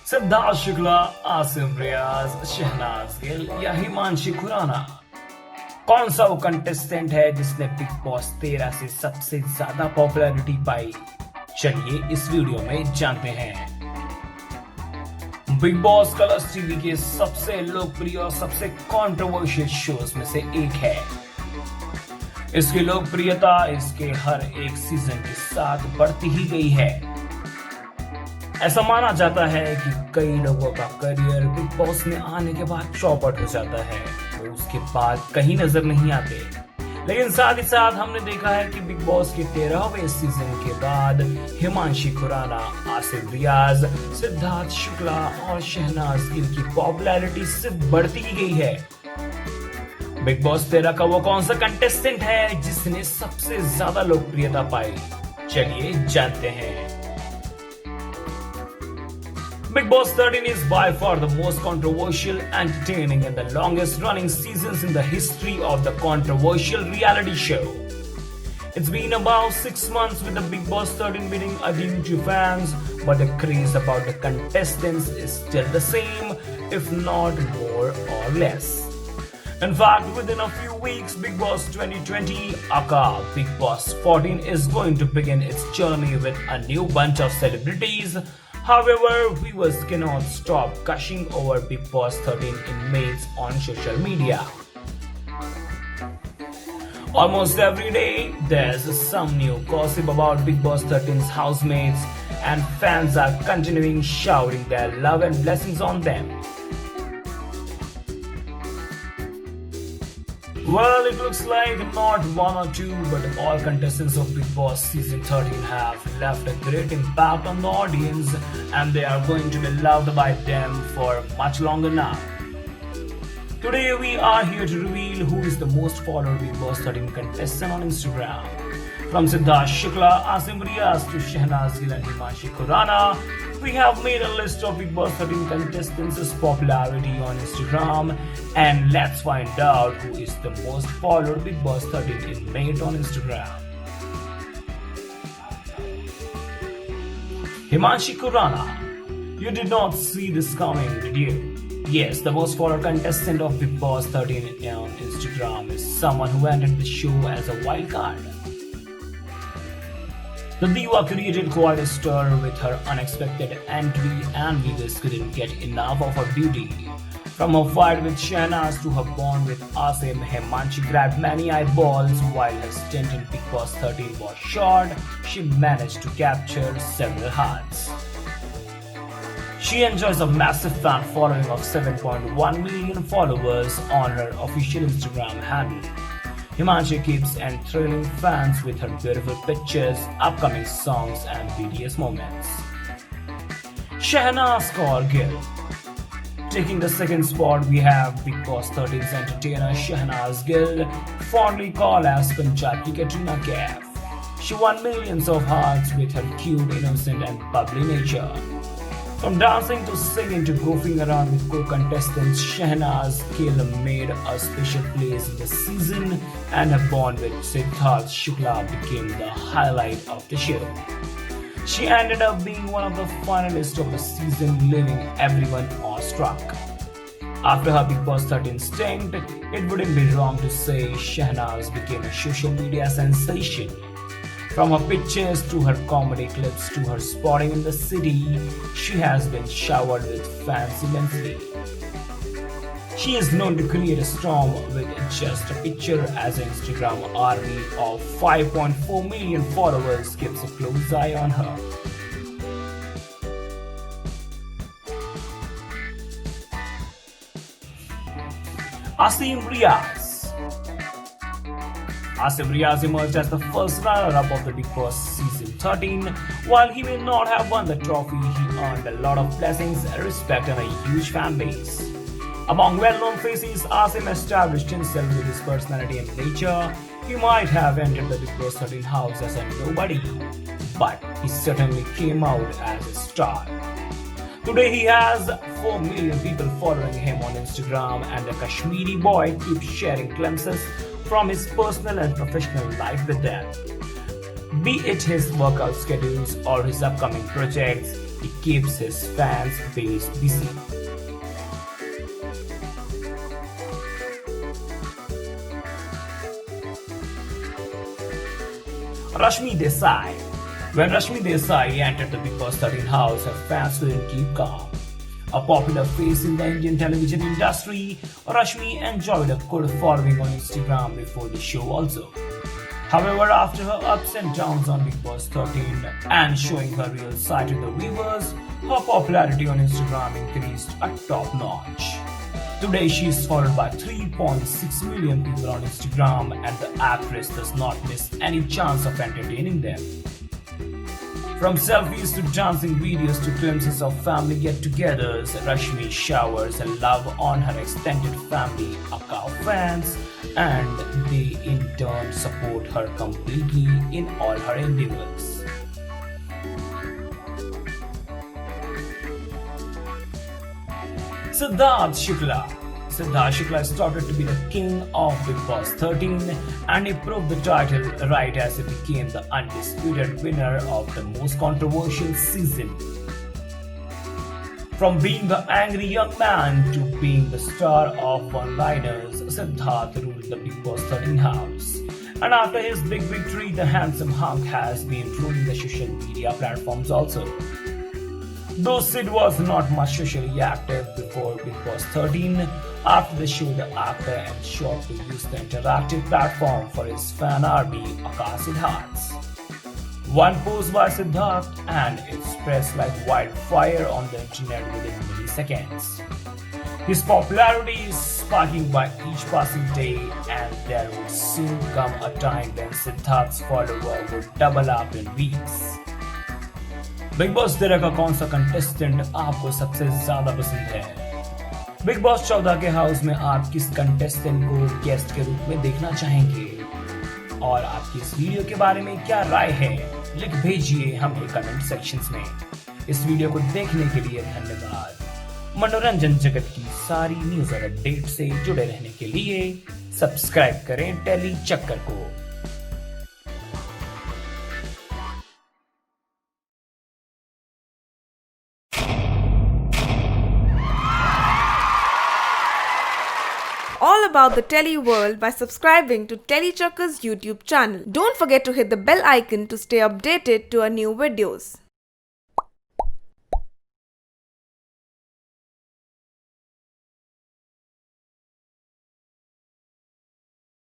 सिद्धार्थ शुक्ला, आसिफ रियाज, शहनाज गिल या हिमांशी खुराना, कौन सा वो कंटेस्टेंट है जिसने बिग बॉस 13 से सबसे ज्यादा पॉपुलैरिटी पाई? चलिए इस वीडियो में जानते हैं। बिग बॉस कलर्स टीवी के सबसे लोकप्रिय और सबसे कंट्रोवर्शियल शोज में से एक है। इसकी लोकप्रियता इसके हर एक सीजन के साथ बढ़ती ही गई है। ऐसा माना जाता है कि कई लोगों का करियर बिग बॉस में आने के बाद चौपट हो जाता है, वो उसके बाद कहीं नजर नहीं आते। लेकिन साथ ही साथ हमने देखा है कि बिग बॉस के 13वें सीजन के बाद हिमांशी खुराना, आसिफ रियाज, सिद्धार्थ शुक्ला और शहनाज गिल की पॉपुलैरिटी सिर्फ बढ़ती ही गई है। बिग बॉस 13 का वो कौन सा कंटेस्टेंट है जिसने सबसे ज्यादा लोकप्रियता पाई? चलिए जानते हैं। Big Boss 13 is by far the most controversial, entertaining and the longest running seasons in the history of the controversial reality show. It's been about 6 months with the Big Boss 13 meeting adieu to fans, but the craze about the contestants is still the same, if not more or less. In fact, within a few weeks, Big Boss 2020, aka Big Boss 14, is going to begin its journey with a new bunch of celebrities. However, viewers cannot stop gushing over Big Boss 13 inmates on social media. Almost every day, there's some new gossip about Big Boss 13's housemates, and fans are continuing showering their love and blessings on them. Well, it looks like not one or two, but all contestants of Big Boss Season 13 have left a great impact on the audience, and they are going to be loved by them for much longer now. Today, we are here to reveal who is the most followed Big Boss 13 contestant on Instagram. From Siddharth Shukla, Asim Riaz to Shehnaz Gill and Himanshi Khurrana, we have made a list of Big Boss 13 contestants' popularity on Instagram, and let's find out who is the most followed Big Boss 13 inmate on Instagram. Himanshi Khurrana, you did not see this coming, did you? Yes, the most followed contestant of Big Boss 13 on Instagram is someone who entered the show as a wild card. The diva created quite a stir with her unexpected entry, and viewers couldn't get enough of her beauty. From her fight with Shehnaz to her bond with Asim, Himanshi grabbed many eyeballs. While her stint in Big Boss 13 was short, she managed to capture several hearts. She enjoys a massive fan following of 7.1 million followers on her official Instagram handle. Himanshi keeps enthralling fans with her beautiful pictures, upcoming songs, and BTS moments. Shehnaz Gill. Taking the second spot, we have Big Boss 13's entertainer Shehnaz Gill, fondly called as Punjabi Katrina Kaif. She won millions of hearts with her cute, innocent, and bubbly nature. From dancing to singing to goofing around with co-contestants, Shehnaz Gill made a special place in the season, and her bond with Siddharth Shukla became the highlight of the show. She ended up being one of the finalists of the season, leaving everyone awestruck. After her Big Boss 13 stint, it wouldn't be wrong to say Shehnaz became a social media sensation. From her pictures to her comedy clips to her spotting in the city, she has been showered with fans immensely. She is known to create a storm with just a picture, as an Instagram army of 5.4 million followers keeps a close eye on her. Asim Riaz. Asim Riaz emerged as the first runner-up of the Big Boss Season 13. While he may not have won the trophy, he earned a lot of blessings, respect, and a huge fan base. Among well-known faces, Asim established himself with his personality and nature. He might have entered the Big Boss 13 house as a nobody, but he certainly came out as a star. Today he has 4 million people following him on Instagram, and the Kashmiri boy keeps sharing glimpses from his personal and professional life with them. Be it his workout schedules or his upcoming projects, He keeps his fans base busy. Rashmi Desai. When Rashmi Desai entered the Bigg Boss 13 house, her fans couldn't keep calm. A popular face in the Indian television industry, Rashmi enjoyed a good following on Instagram before the show also. However, after her ups and downs on Bigg Boss 13 and showing her real side to the viewers, her popularity on Instagram increased a top notch. Today she is followed by 3.6 million people on Instagram, and the actress does not miss any chance of entertaining them. From selfies to dancing videos to glimpses of family get-togethers, Rashmi showers love on her extended family, Aka fans, and they in turn support her completely in all her endeavors. Siddharth Shukla. Siddharth Shukla started to be the king of Bigg Boss 13, and he proved the title right as he became the undisputed winner of the most controversial season. From being the angry young man to being the star of one-liners, Siddharth ruled the Bigg Boss 13 house. And after his big victory, the handsome hunk has been ruling the social media platforms also. Though Sid was not much socially active before Bigg Boss 13, after the show the actor ensured to use the interactive platform for his fan army, Aka Siddharths. One post by Siddharth and it spreads like wildfire on the internet within milliseconds. His popularity is sparking by each passing day, and there would soon come a time when Siddharth's follower would double up in weeks. Big boss 13 का कौन सा contestant आपको सबसे ज्यादा पसंद है? Big boss 14 के house में आप किस कंटेस्टेंट को गेस्ट के रूप में देखना चाहेंगे? और आपकी इस वीडियो के बारे में क्या राय है? लिख भेजिए हमें कमेंट सेक्शंस में। इस वीडियो को देखने के लिए धन्यवाद। मनोरंजन जगत की सारी न्यूज और अपडेट से जुड़े रहने के लिए सब्सक्राइब करें टेली चक्कर को। All about the Telly world by subscribing to Telly Chakka's YouTube channel. Don't forget to hit the bell icon to stay updated to our new videos.